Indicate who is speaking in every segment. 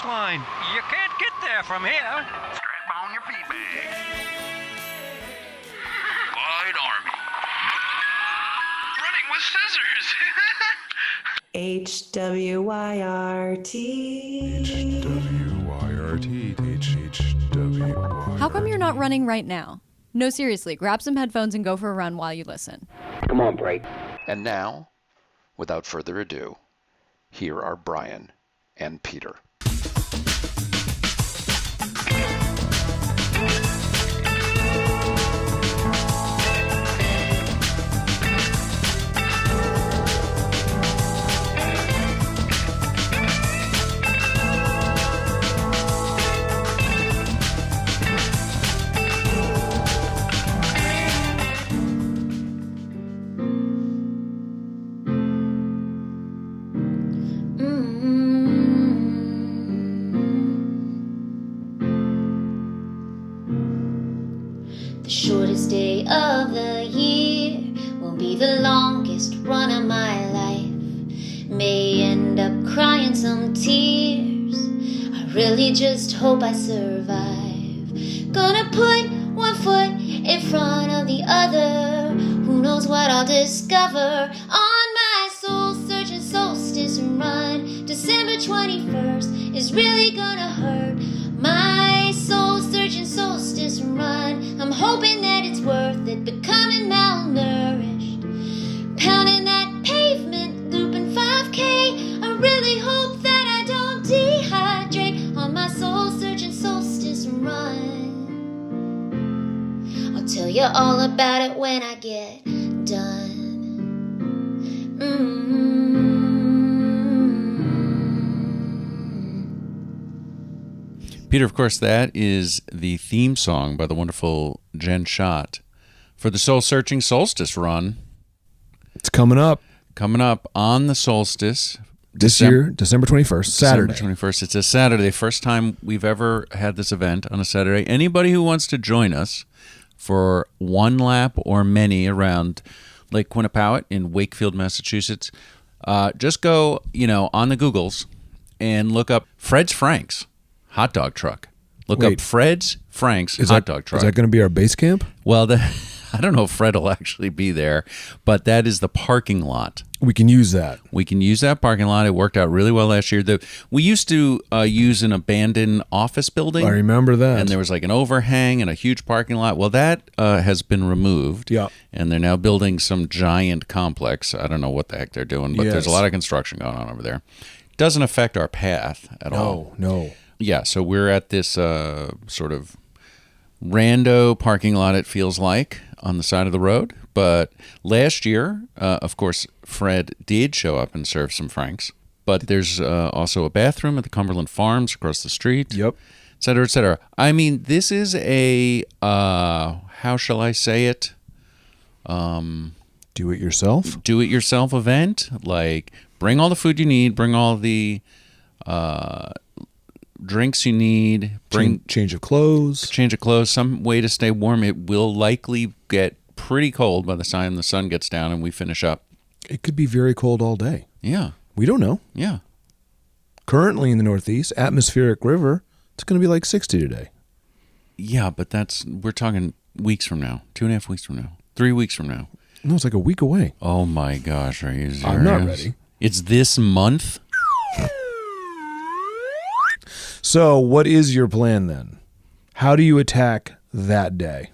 Speaker 1: finish line. You can't get there from here.
Speaker 2: Strap on your pee bag. Wide Army. Running with scissors.
Speaker 3: HWYRT.
Speaker 4: HWYRT.
Speaker 5: How come you're not running right now? No, seriously, grab some headphones and go for a run while you listen.
Speaker 6: Come on, Bray.
Speaker 2: And now, without further ado, here are Bryan and Peter.
Speaker 7: The shortest day of the year will be the longest run of my life. May end up crying some tears. I really just hope I survive. Gonna put one foot in front of the other. Who knows what I'll discover on my soul searching solstice run. December 21st is really gonna hurt. My soul searching solstice run. I'm hoping that it's worth it, becoming malnourished. Pounding that pavement, looping 5K. I really hope that I don't dehydrate on my soul searching solstice run. I'll tell you all about it when I get done.
Speaker 4: Peter, of course, that is the theme song by the wonderful Jen Schott for the Soul Searching Solstice Run.
Speaker 8: It's coming up.
Speaker 4: Coming up on the solstice.
Speaker 8: This year, December 21st, Saturday.
Speaker 4: December 21st. It's a Saturday. First time we've ever had this event on a Saturday. Anybody who wants to join us for one lap or many around Lake Quinnipiac in Wakefield, Massachusetts, just go, on the Googles and look up Fred's Franks hot dog truck. Look up Fred's Franks hot dog truck.
Speaker 8: Is that going to be our base camp?
Speaker 4: Well, I don't know if Fred will actually be there, but that is the parking lot.
Speaker 8: We can use that.
Speaker 4: We can use that parking lot. It worked out really well last year. We used to use an abandoned office building.
Speaker 8: I remember that.
Speaker 4: And there was like an overhang and a huge parking lot. Well, that has been removed.
Speaker 8: Yeah.
Speaker 4: And they're now building some giant complex. I don't know what the heck they're doing, but there's a lot of construction going on over there. Doesn't affect our path at all.
Speaker 8: No.
Speaker 4: Yeah, so we're at this sort of rando parking lot, it feels like, on the side of the road. But last year, of course, Fred did show up and serve some Franks. But there's also a bathroom at the Cumberland Farms across the street.
Speaker 8: Yep.
Speaker 4: Et cetera, et cetera. I mean, this is a, how shall I say it?
Speaker 8: Do-it-yourself?
Speaker 4: Do-it-yourself event. Like, bring all the food you need, bring all the drinks you need, bring
Speaker 8: change of clothes,
Speaker 4: some way to stay warm. It will likely get pretty cold by the time the sun gets down and we finish up.
Speaker 8: It could be very cold all day.
Speaker 4: Yeah.
Speaker 8: We don't know.
Speaker 4: Yeah.
Speaker 8: Currently in the Northeast, atmospheric river, it's going to be like 60 today.
Speaker 4: Yeah, but we're talking weeks from now, 2.5 weeks from now, 3 weeks from now.
Speaker 8: No, it's like a week away.
Speaker 4: Oh my gosh, are you serious?
Speaker 8: I'm not ready.
Speaker 4: It's this month?
Speaker 8: So what is your plan then? How do you attack that day?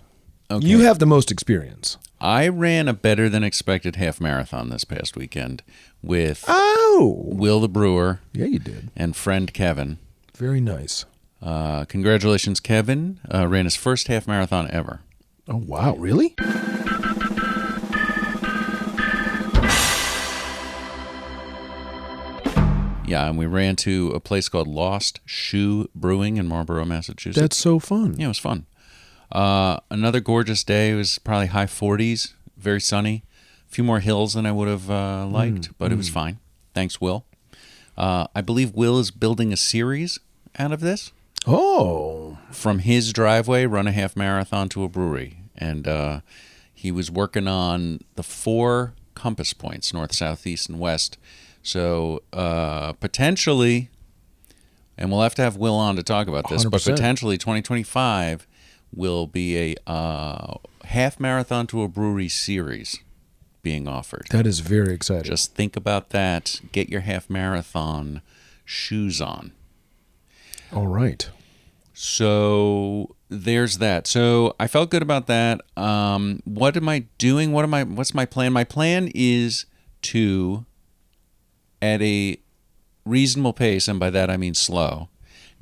Speaker 8: Okay. You have the most experience.
Speaker 4: I ran a better than expected half marathon this past weekend with Will the Brewer.
Speaker 8: Yeah, you did.
Speaker 4: And friend Kevin.
Speaker 8: Very nice.
Speaker 4: Congratulations, Kevin. Ran his first half marathon ever.
Speaker 8: Oh, wow. Really?
Speaker 4: Yeah, and we ran to a place called Lost Shoe Brewing in Marlborough, Massachusetts.
Speaker 8: That's so fun.
Speaker 4: Yeah, it was fun. Another gorgeous day. It was probably high 40s, very sunny. A few more hills than I would have liked, but it was fine. Thanks, Will. I believe Will is building a series out of this.
Speaker 8: Oh.
Speaker 4: From his driveway, run a half marathon to a brewery. And he was working on the 4 compass points, north, south, east, and west. So potentially And we'll have to have Will on to talk about this. But
Speaker 8: 100%.
Speaker 4: potentially 2025 will be a half marathon to a brewery series being offered.
Speaker 8: That is very exciting.
Speaker 4: Just think about that. Get your half marathon shoes on.
Speaker 8: All right.
Speaker 4: So there's that. So I felt good about that. What am I doing? What's my plan? My plan is to, at a reasonable pace, and by that I mean slow,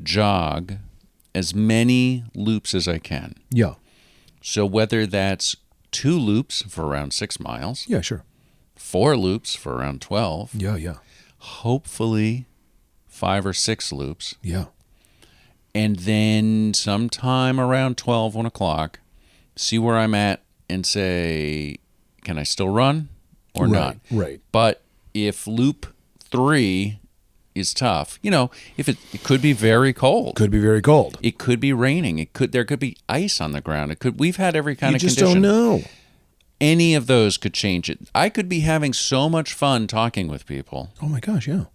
Speaker 4: jog as many loops as I can.
Speaker 8: Yeah.
Speaker 4: So whether that's 2 loops for around 6 miles,
Speaker 8: Yeah, sure.
Speaker 4: 4 loops for around 12,
Speaker 8: Yeah.
Speaker 4: hopefully 5 or 6 loops,
Speaker 8: Yeah.
Speaker 4: and then sometime around 12, 1 o'clock, see where I'm at and say, can I still run or not?
Speaker 8: Right.
Speaker 4: But if loop 3 is tough, if it could be very cold.
Speaker 8: Could be very cold.
Speaker 4: It could be raining. There could be ice on the ground. We've had every kind
Speaker 8: You
Speaker 4: of
Speaker 8: just
Speaker 4: condition.
Speaker 8: don't know.
Speaker 4: Any of those could change it. I could be having so much fun talking with people
Speaker 8: Oh my gosh, yeah.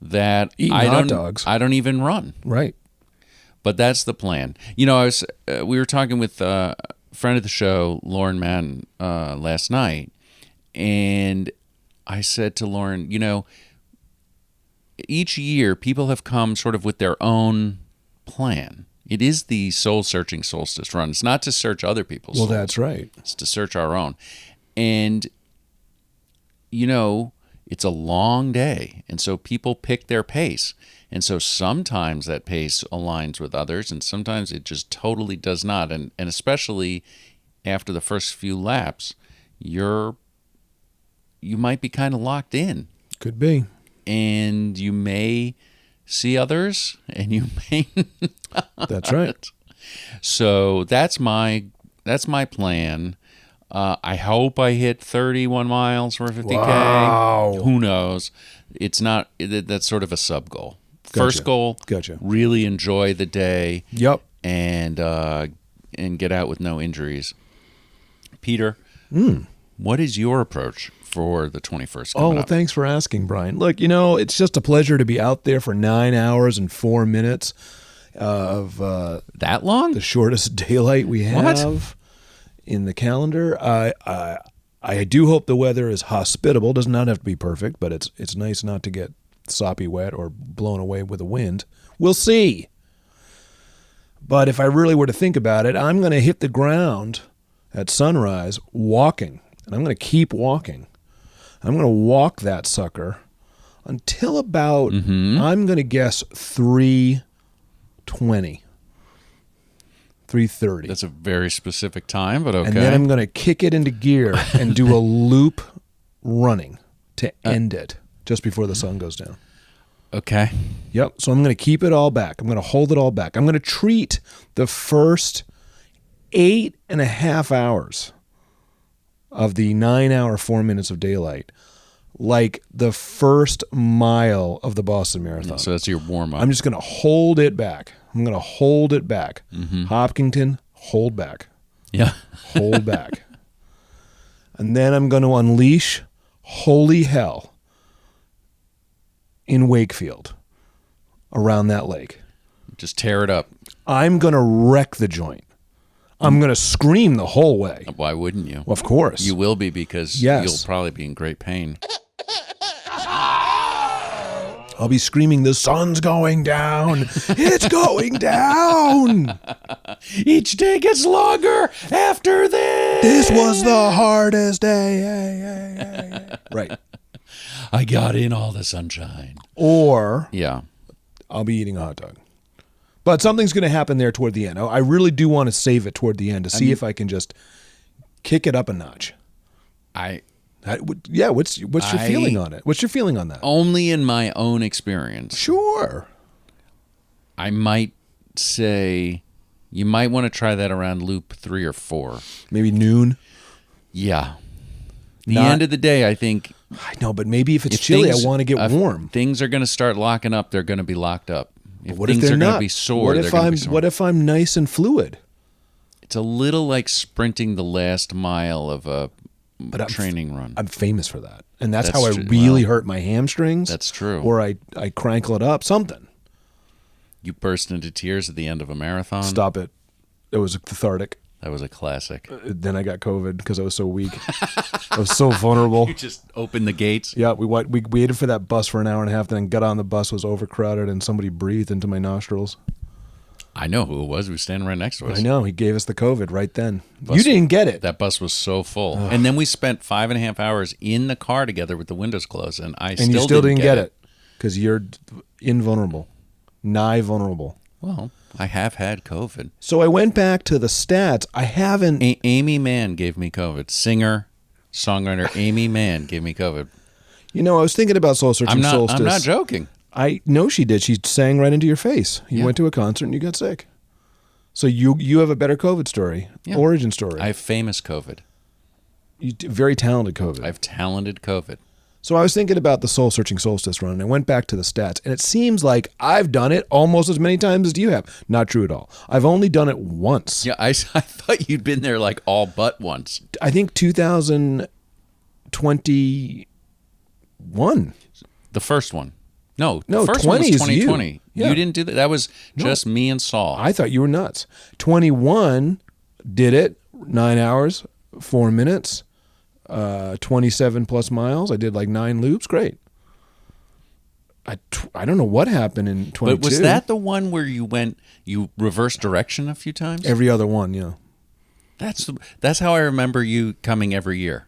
Speaker 4: that
Speaker 8: Eating
Speaker 4: I
Speaker 8: hot
Speaker 4: don't
Speaker 8: dogs.
Speaker 4: I don't even run.
Speaker 8: Right.
Speaker 4: But that's the plan. We were talking with a friend of the show, Lauren Madden, last night, and I said to Lauren, each year people have come sort of with their own plan. It is the Soul Searching Solstice Run. It's not to search other people's
Speaker 8: Well,
Speaker 4: souls.
Speaker 8: that's right.
Speaker 4: It's to search our own. And, it's a long day. And so people pick their pace. And so sometimes that pace aligns with others, and sometimes it just totally does not. And especially after the first few laps, you might be kind of locked in.
Speaker 8: Could be.
Speaker 4: And you may see others, and you may not.
Speaker 8: That's right.
Speaker 4: So that's my plan. I hope I hit 31 miles for 50K.
Speaker 8: Wow.
Speaker 4: Who knows? It's not. That's sort of a sub goal. First goal.
Speaker 8: Gotcha.
Speaker 4: Really enjoy the day.
Speaker 8: Yep.
Speaker 4: And get out with no injuries. Peter, what is your approach for the 21st?
Speaker 8: Oh, well, thanks for asking, Brian. Look, it's just a pleasure to be out there for 9 hours and 4 minutes of
Speaker 4: that long?
Speaker 8: the shortest daylight we
Speaker 4: What?
Speaker 8: have in the calendar. I do hope the weather is hospitable. Does not have to be perfect, but it's nice not to get soppy wet or blown away with the wind. We'll see. But if I really were to think about it, I'm going to hit the ground at sunrise walking, and I'm going to keep walking. I'm going to walk that sucker until about, I'm going to guess 3:20, 3:30.
Speaker 4: That's a very specific time, but okay.
Speaker 8: And then I'm going to kick it into gear and do a loop running to end it just before the sun goes down.
Speaker 4: Okay.
Speaker 8: Yep. So I'm going to keep it all back. I'm going to hold it all back. I'm going to treat the first 8.5 hours of the 9 hour, 4 minutes of daylight like the first mile of the Boston Marathon.
Speaker 4: So that's your warm up.
Speaker 8: I'm just going to hold it back. I'm going to hold it back. Hopkinton, hold back.
Speaker 4: Yeah.
Speaker 8: Hold back. And then I'm going to unleash holy hell in Wakefield around that lake.
Speaker 4: Just tear it up.
Speaker 8: I'm going to wreck the joint. I'm going to scream the whole way.
Speaker 4: Why wouldn't you?
Speaker 8: Well, of course.
Speaker 4: You will be, because
Speaker 8: Yes.
Speaker 4: you'll probably be in great pain.
Speaker 8: I'll be screaming, the sun's going down. It's going down.
Speaker 4: Each day gets longer after this.
Speaker 8: This was the hardest day. Right.
Speaker 4: I got in all the sunshine.
Speaker 8: Or
Speaker 4: Yeah.
Speaker 8: I'll be eating a hot dog. But something's going to happen there toward the end. I really do want to save it toward the end to see if I can just kick it up a notch. What's your feeling on it? What's your feeling on that?
Speaker 4: Only in my own experience,
Speaker 8: Sure.
Speaker 4: I might say you might want to try that around loop 3 or 4.
Speaker 8: Maybe noon.
Speaker 4: Yeah. The
Speaker 8: Not-
Speaker 4: end of the day, I think.
Speaker 8: I know, but maybe if it's
Speaker 4: if
Speaker 8: chilly,
Speaker 4: things-
Speaker 8: I want to get
Speaker 4: if
Speaker 8: warm.
Speaker 4: Things are going to start locking up. They're going to be locked up. If
Speaker 8: What if
Speaker 4: things
Speaker 8: they're
Speaker 4: are going
Speaker 8: not?
Speaker 4: to be sore,
Speaker 8: What
Speaker 4: they're
Speaker 8: if
Speaker 4: going to
Speaker 8: I'm
Speaker 4: be sore.
Speaker 8: What if I'm nice and fluid?
Speaker 4: It's a little like sprinting the last mile of a
Speaker 8: But
Speaker 4: training run.
Speaker 8: I'm famous for that, and that's
Speaker 4: That's
Speaker 8: how I
Speaker 4: true.
Speaker 8: really
Speaker 4: Well,
Speaker 8: hurt my hamstrings.
Speaker 4: that's true.
Speaker 8: Or I crankle it up, something.
Speaker 4: You burst into tears at the end of a marathon.
Speaker 8: Stop it. It was cathartic.
Speaker 4: That was a classic.
Speaker 8: Then I got COVID because I was so weak. I was so vulnerable.
Speaker 4: You just opened the gates.
Speaker 8: Yeah, we waited for that bus for an hour and a half, then got on the bus, was overcrowded, and somebody breathed into my nostrils.
Speaker 4: I know who it was. He was standing right next to us.
Speaker 8: I know. He gave us the COVID right then.
Speaker 4: Bus-
Speaker 8: You didn't get it.
Speaker 4: That bus was so full. And then we spent 5.5 hours in the car together with the windows closed, and
Speaker 8: You still didn't get it because you're invulnerable, nigh vulnerable.
Speaker 4: Well, I have had COVID.
Speaker 8: So I went back to the stats. I haven't.
Speaker 4: Amy Mann gave me COVID. Singer, songwriter Amy Mann gave me COVID.
Speaker 8: I was thinking about Soul Searching Solstice.
Speaker 4: I'm not joking.
Speaker 8: I know she did. She sang right into your face. You went to a concert and you got sick. So you have a better COVID story, origin story.
Speaker 4: I have famous COVID.
Speaker 8: Very talented COVID.
Speaker 4: I have talented COVID.
Speaker 8: So I was thinking about the Soul Searching Solstice Run, and I went back to the stats, and it seems like I've done it almost as many times as you have. Not true at all. I've only done it once.
Speaker 4: Yeah, I thought you'd been there like all but once.
Speaker 8: I think 2021.
Speaker 4: The first one. No,
Speaker 8: No,
Speaker 4: the first
Speaker 8: 20
Speaker 4: one was
Speaker 8: is
Speaker 4: 2020.
Speaker 8: you. Yeah.
Speaker 4: You didn't do that. That was just me and Saul.
Speaker 8: I thought you were nuts. 21 did it, 9 hours, 4 minutes, 27 plus miles. I did like 9 loops. Great. I don't know what happened in 22.
Speaker 4: But was that the one where you reversed direction a few times?
Speaker 8: Every other one, yeah.
Speaker 4: That's how I remember you coming every year.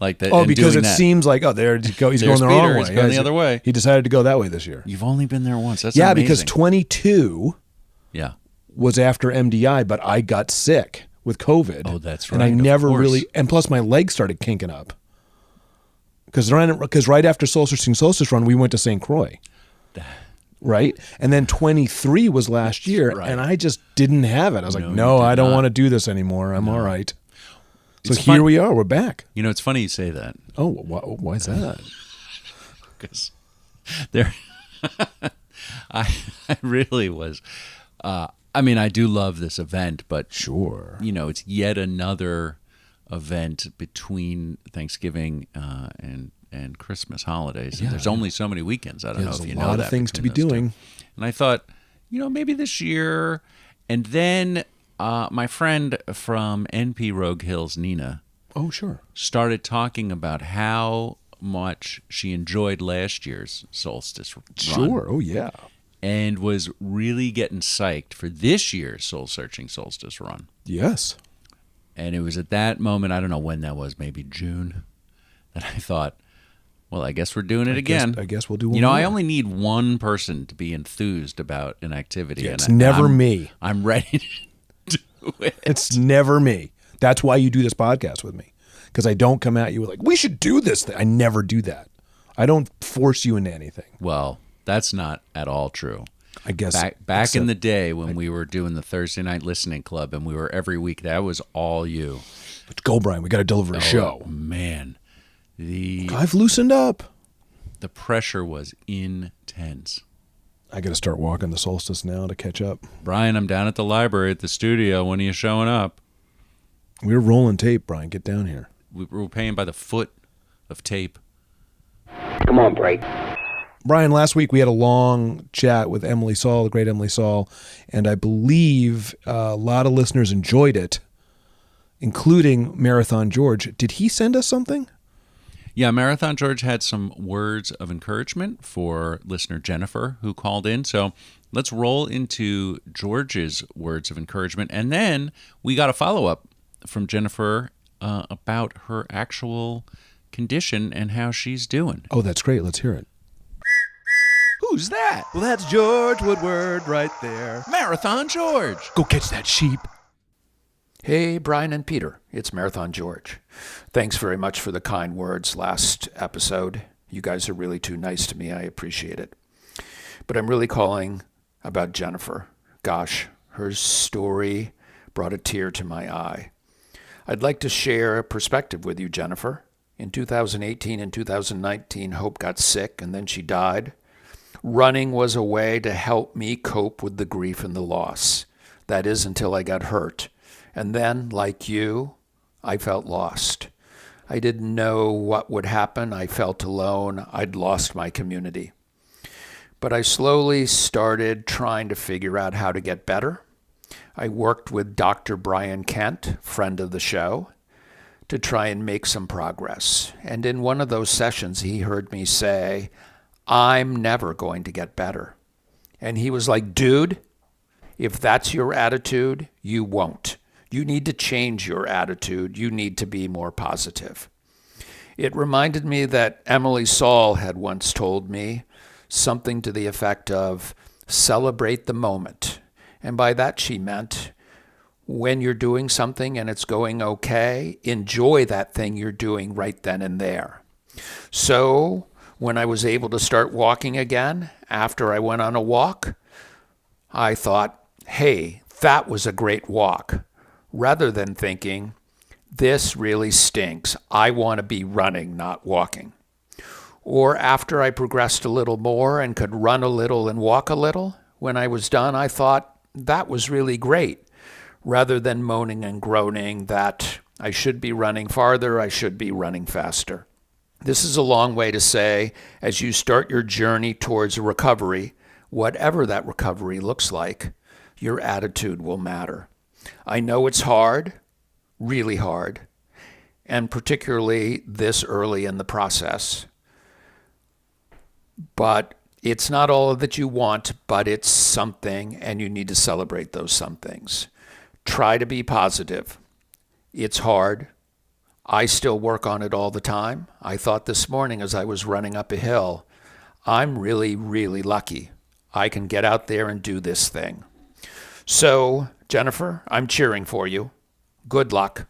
Speaker 4: Like that.
Speaker 8: Oh,
Speaker 4: and
Speaker 8: because
Speaker 4: doing
Speaker 8: it
Speaker 4: that.
Speaker 8: seems like, there he's going
Speaker 4: There's
Speaker 8: the wrong
Speaker 4: Peter,
Speaker 8: way.
Speaker 4: he's going the other way.
Speaker 8: He decided to go that way this year.
Speaker 4: You've only been there once. That's
Speaker 8: Yeah,
Speaker 4: amazing.
Speaker 8: because 22
Speaker 4: yeah.
Speaker 8: was after MDI, but I got sick with COVID.
Speaker 4: Oh, that's
Speaker 8: And I
Speaker 4: right, of
Speaker 8: never
Speaker 4: course.
Speaker 8: really, and plus my legs started kinking up. Because right after Soul Searching Solstice Run, we went to St. Croix. Right? And then 23 was last year,
Speaker 4: Right.
Speaker 8: and I just didn't have it. I was like,
Speaker 4: No,
Speaker 8: no,
Speaker 4: you did
Speaker 8: I don't
Speaker 4: not.
Speaker 8: want to do this anymore. I'm all right. So
Speaker 4: It's
Speaker 8: here
Speaker 4: fun-
Speaker 8: we are. We're back.
Speaker 4: You know, it's funny you say that.
Speaker 8: Oh, why is that?
Speaker 4: Because there, I really was. I mean, I do love this event, but
Speaker 8: Sure.
Speaker 4: it's yet another event between Thanksgiving and Christmas holidays. And there's only so many weekends. I don't know
Speaker 8: There's
Speaker 4: if you
Speaker 8: a
Speaker 4: know
Speaker 8: lot
Speaker 4: that.
Speaker 8: of things to
Speaker 4: between
Speaker 8: be
Speaker 4: those two.
Speaker 8: doing.
Speaker 4: And I thought, maybe this year, and then my friend from NP Rogue Hills, Nina,
Speaker 8: Oh, sure.
Speaker 4: started talking about how much she enjoyed last year's solstice run.
Speaker 8: Sure. Oh, yeah.
Speaker 4: And was really getting psyched for this year's Soul Searching Solstice Run.
Speaker 8: Yes.
Speaker 4: And it was at that moment, I don't know when that was, maybe June, that I thought, well, I guess we're doing it again.
Speaker 8: I guess we'll do one
Speaker 4: I
Speaker 8: more.
Speaker 4: only need one person to be enthused about an activity.
Speaker 8: It's
Speaker 4: and
Speaker 8: never
Speaker 4: I'm-
Speaker 8: me.
Speaker 4: I'm ready to do it.
Speaker 8: It's never me. That's why you do this podcast with me. Because I don't come at you with like, we should do this thing. I never do that. I don't force you into anything.
Speaker 4: Well, that's not at all true.
Speaker 8: I guess.
Speaker 4: Back in the day when we were doing the Thursday night listening club and we were every week, that was all you.
Speaker 8: Go, Brian. We got to deliver a show.
Speaker 4: Man, the
Speaker 8: I've loosened up.
Speaker 4: pressure was intense.
Speaker 8: I got to start walking the solstice now to catch up.
Speaker 4: Brian, I'm down at the library at the studio. When are you showing up?
Speaker 8: We're rolling tape, Brian. Get down here.
Speaker 4: We're paying by the foot of tape.
Speaker 6: Come on, break.
Speaker 8: Brian, last week we had a long chat with Emily Saul, the great Emily Saul, and I believe a lot of listeners enjoyed it, including Marathon George. Did he send us something?
Speaker 4: Yeah, Marathon George had some words of encouragement for listener Jennifer who called in. So let's roll into George's words of encouragement. And then we got a follow-up from Jennifer about her actual condition and how she's doing.
Speaker 8: Oh, that's great. Let's hear it.
Speaker 4: Who's that?
Speaker 9: Well, that's George Woodward right there.
Speaker 4: Marathon George.
Speaker 8: Go catch that sheep.
Speaker 10: Hey, Bryan and Peter, it's Marathon George. Thanks very much for the kind words last episode. You guys are really too nice to me. I appreciate it. But I'm really calling about Jennifer. Gosh, her story brought a tear to my eye. I'd like to share a perspective with you, Jennifer. In 2018 and 2019, Hope got sick and then she died. Running was a way to help me cope with the grief and the loss. That is, until I got hurt. And then, like you, I felt lost. I didn't know what would happen. I felt alone. I'd lost my community. But I slowly started trying to figure out how to get better. I worked with Dr. Brian Kent, friend of the show, to try and make some progress. And in one of those sessions, he heard me say, I'm never going to get better. And he was like, dude, if that's your attitude, you won't. You need to change your attitude. You need to be more positive. It reminded me that Emily Saul had once told me something to the effect of celebrate the moment. And by that she meant when you're doing something and it's going okay, enjoy that thing you're doing right then and there. So when I was able to start walking again after I went on a walk, I thought, hey, that was a great walk, rather than thinking, this really stinks. I want to be running, not walking. Or after I progressed a little more and could run a little and walk a little, when I was done, I thought, that was really great, rather than moaning and groaning that I should be running farther, I should be running faster. This is a long way to say, as you start your journey towards recovery, whatever that recovery looks like, your attitude will matter. I know it's hard, really hard, and particularly this early in the process. But it's not all that you want, but it's something, and you need to celebrate those some things. Try to be positive. It's hard. I still work on it all the time. I thought this morning as I was running up a hill, I'm really, really lucky. I can get out there and do this thing. So, Jennifer, I'm cheering for you. Good luck.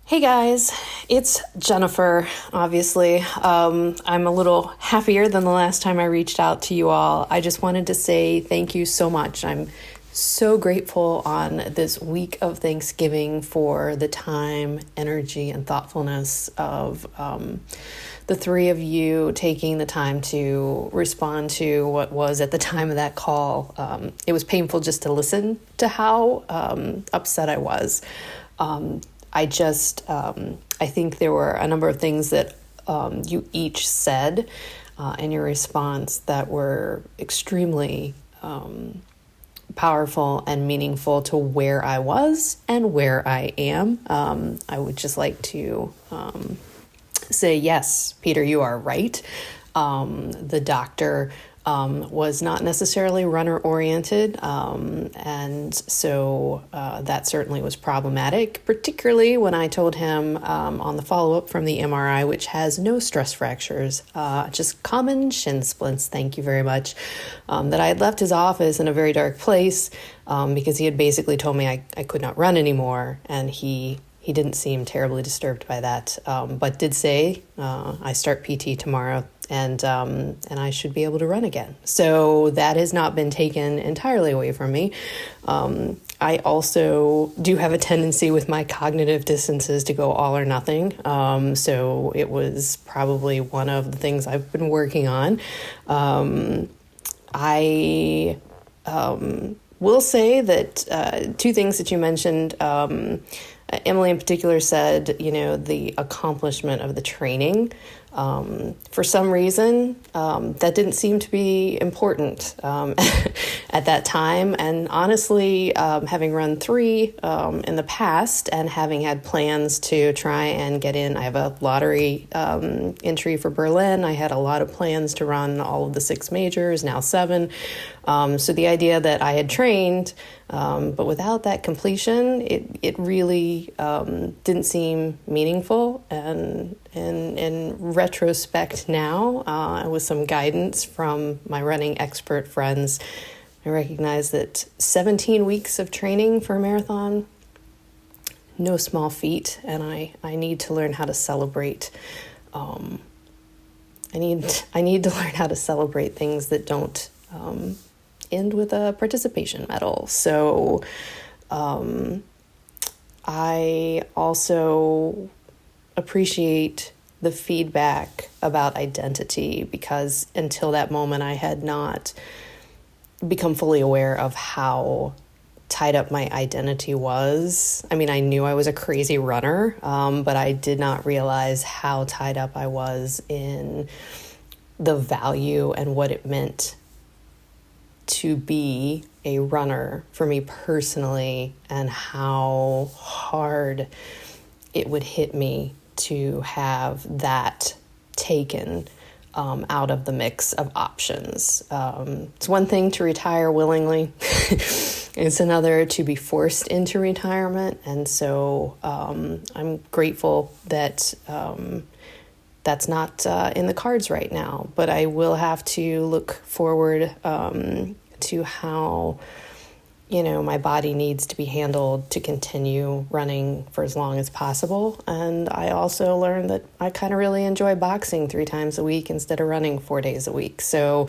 Speaker 3: Hey guys, it's Jennifer, obviously. I'm a little happier than the last time I reached out to you all. I just wanted to say thank you so much. I'm so grateful on this week of Thanksgiving for the time, energy, and thoughtfulness of the three of you taking the time to respond to what was at the time of that call. It was painful just to listen to how upset I was. I think there were a number of things that you each said in your response that were extremely powerful and meaningful to where I was and where I am. I would just like to say, yes, Peter, you are right. The doctor was not necessarily runner-oriented, and so that certainly was problematic, particularly when I told him on the follow-up from the MRI, which has no stress fractures, just common shin splints, thank you very much, that I had left his office in a very dark place because he had basically told me I could not run anymore, and he didn't seem terribly disturbed by that, but did say I start PT tomorrow. And I should be able to run again. So that has not been taken entirely away from me. I also do have a tendency with my cognitive distances to go all or nothing. So it was probably one of the things I've been working on. I will say that two things that you mentioned, Emily in particular said, the accomplishment of the training. For some reason, that didn't seem to be important at that time. And honestly, having run 3 in the past and having had plans to try and get in, I have a lottery entry for Berlin. I had a lot of plans to run all of the 6 majors, now 7. So the idea that I had trained, but without that completion, it really didn't seem meaningful. And in retrospect now, with some guidance from my running expert friends, I recognize that 17 weeks of training for a marathon, no small feat, and I need to learn how to celebrate. I need to learn how to celebrate things that don't end with a participation medal. So I also appreciate the feedback about identity, because until that moment I had not become fully aware of how tied up my identity was. I mean, I knew I was a crazy runner, but I did not realize how tied up I was in the value and what it meant to be a runner for me personally, and how hard it would hit me to have that taken out of the mix of options. It's one thing to retire willingly. It's another to be forced into retirement. And so I'm grateful that that's not in the cards right now. But I will have to look forward to how, my body needs to be handled to continue running for as long as possible. And I also learned that I kind of really enjoy boxing 3 times a week instead of running 4 days a week. So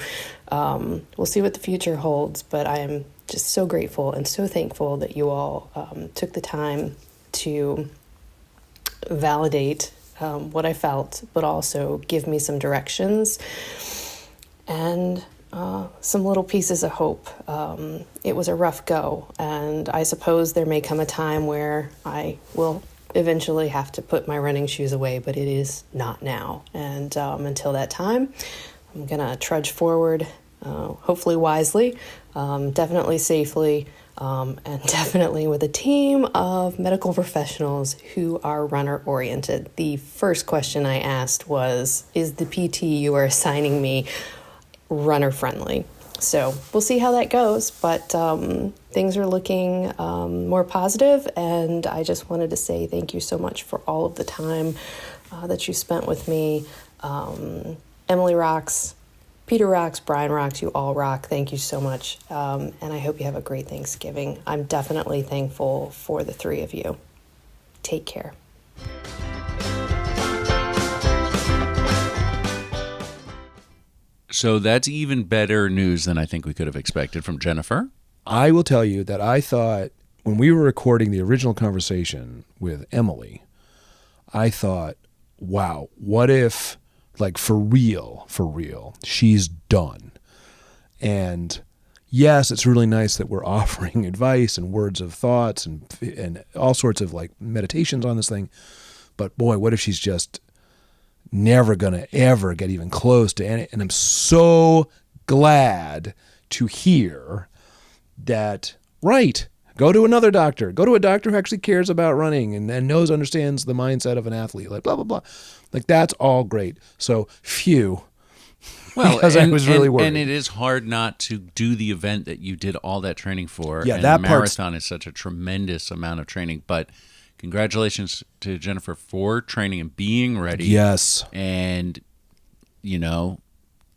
Speaker 3: we'll see what the future holds, but I am just so grateful and so thankful that you all took the time to validate what I felt, but also give me some directions and some little pieces of hope. It was a rough go, and I suppose there may come a time where I will eventually have to put my running shoes away, but it is not now. And until that time, I'm going to trudge forward, hopefully wisely, definitely safely, and definitely with a team of medical professionals who are runner-oriented. The first question I asked was, is the PT you are assigning me runner-friendly? So we'll see how that goes, but things are looking more positive, and I just wanted to say thank you so much for all of the time that you spent with me. Emily rocks, Peter rocks, Bryan rocks, you all rock. Thank you so much, and I hope you have a great Thanksgiving. I'm definitely thankful for the 3 of you. Take care.
Speaker 4: So that's even better news than I think we could have expected from Jennifer.
Speaker 8: I will tell you that I thought when we were recording the original conversation with Emily, I thought, wow, what if, like, for real, she's done? And yes, it's really nice that we're offering advice and words of thoughts and all sorts of, like, meditations on this thing. But boy, what if she's just never going to ever get even close to any? And I'm so glad to hear that, right, go to another doctor. Go to a doctor who actually cares about running and understands the mindset of an athlete, like blah, blah, blah. Like, that's all great. So, phew.
Speaker 4: Well,
Speaker 8: because I was really worried.
Speaker 4: And it is hard not to do the event that you did all that training for.
Speaker 8: Yeah,
Speaker 4: and
Speaker 8: that
Speaker 4: the marathon is such a tremendous amount of training. But congratulations to Jennifer for training and being ready.
Speaker 8: Yes.
Speaker 4: And,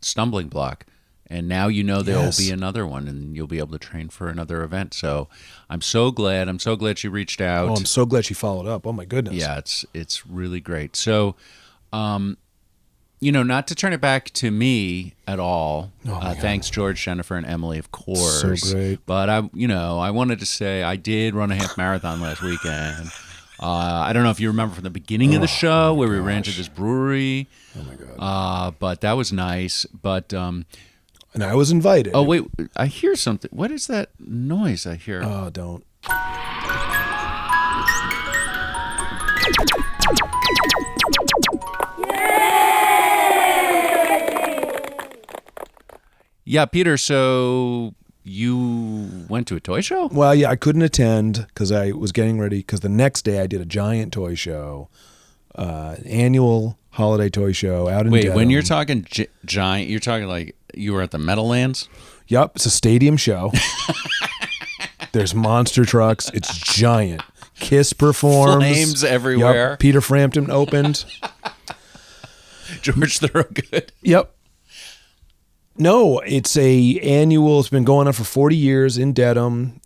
Speaker 4: stumbling block. And now there will be another one, and you'll be able to train for another event. So I'm so glad. I'm so glad she reached out.
Speaker 8: Oh, I'm so glad she followed up. Oh, my goodness.
Speaker 4: Yeah, it's really great. So, not to turn it back to me at all. Thanks, George, Jennifer, and Emily, of course.
Speaker 8: So great.
Speaker 4: But I wanted to say I did run a half marathon last weekend. I don't know if you remember from the beginning of the show where we ran to this brewery.
Speaker 8: Oh my God.
Speaker 4: But that was nice. But
Speaker 8: and I was invited.
Speaker 4: Oh wait, I hear something. What is that noise I hear?
Speaker 8: Oh, don't.
Speaker 4: Yeah, Peter, so you went to a toy show?
Speaker 8: Well, yeah, I couldn't attend because I was getting ready, because the next day I did a giant toy show, annual holiday toy show out in Dedham.
Speaker 4: When you're talking giant, you're talking like you were at the Meadowlands?
Speaker 8: Yep, it's a stadium show. There's monster trucks. It's giant. Kiss performs.
Speaker 4: Flames everywhere.
Speaker 8: Yep. Peter Frampton opened.
Speaker 4: George Thorogood.
Speaker 8: Yep. No, it's it's been going on for 40 years in Dedham.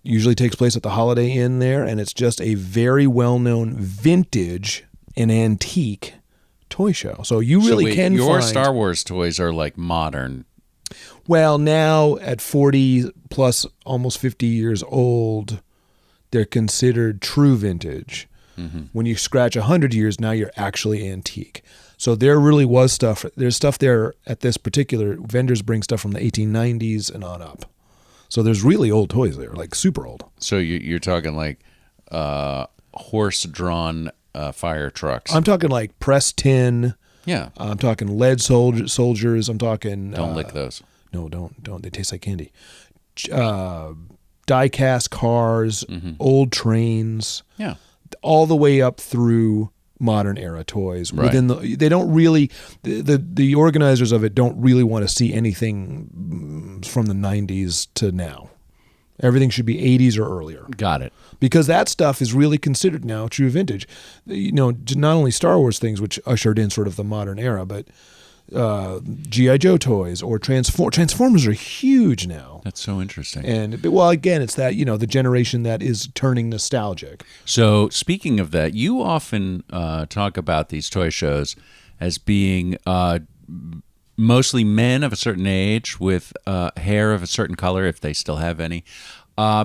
Speaker 8: Usually takes place at the Holiday Inn there, and it's just a very well-known vintage and antique toy show. So you really can
Speaker 4: your
Speaker 8: find...
Speaker 4: Star Wars toys are like modern.
Speaker 8: Well, now at 40 plus almost 50 years old, they're considered true vintage. When you scratch 100 years, now you're actually antique. So there really was stuff. There's stuff there at this particular, vendors bring stuff from the 1890s and on up. So there's really old toys there, like super old.
Speaker 4: So you're talking like horse-drawn fire trucks.
Speaker 8: I'm talking like pressed tin.
Speaker 4: Yeah.
Speaker 8: I'm talking lead soldiers. I'm talking...
Speaker 4: Don't lick those.
Speaker 8: No, don't. They taste like candy. Die-cast cars, old trains.
Speaker 4: Yeah.
Speaker 8: All the way up through modern era toys.
Speaker 4: Right.
Speaker 8: They don't really... The organizers of it don't really want to see anything from the 90s to now. Everything should be 80s or earlier.
Speaker 4: Got it.
Speaker 8: Because that stuff is really considered now true vintage. You know, not only Star Wars things, which ushered in sort of the modern era, but G.I. Joe toys or Transformers are huge now.
Speaker 4: That's so interesting.
Speaker 8: And well, again, it's that, you know, the generation that is turning nostalgic.
Speaker 4: So speaking of that, you often talk about these toy shows as being mostly men of a certain age with hair of a certain color, if they still have any,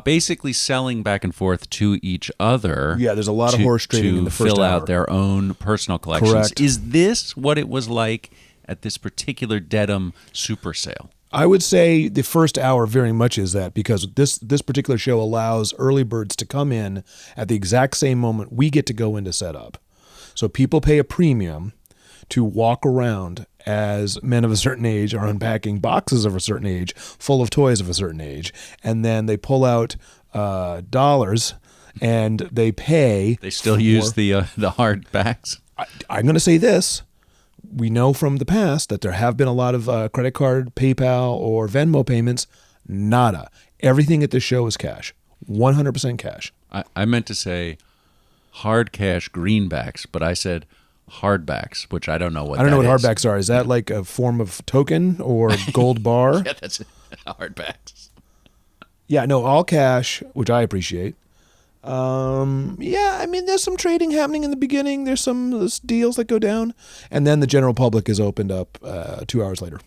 Speaker 4: basically selling back and forth to each other.
Speaker 8: Yeah, there's a lot of horse trading in the first
Speaker 4: fill
Speaker 8: hour.
Speaker 4: out their own personal collections.
Speaker 8: Correct.
Speaker 4: Is this what it was like at this particular Dedham Super Sale?
Speaker 8: I would say the first hour very much is that, because this particular show allows early birds to come in at the exact same moment we get to go in to set up. So people pay a premium to walk around as men of a certain age are unpacking boxes of a certain age full of toys of a certain age, and then they pull out dollars and they pay.
Speaker 4: They still use the hard backs?
Speaker 8: I'm going to say this. We know from the past that there have been a lot of credit card, PayPal, or Venmo payments. Nada. Everything at this show is cash. 100% cash.
Speaker 4: I meant to say hard cash greenbacks, but I said hardbacks, which I don't know what that is.
Speaker 8: I don't know what hardbacks are. Is that like a form of token or gold bar?
Speaker 4: Yeah, that's it. Hardbacks.
Speaker 8: Yeah, no, all cash, which I appreciate. Yeah, I mean, there's some trading happening in the beginning. There's some deals that go down. And then the general public is opened up 2 hours later.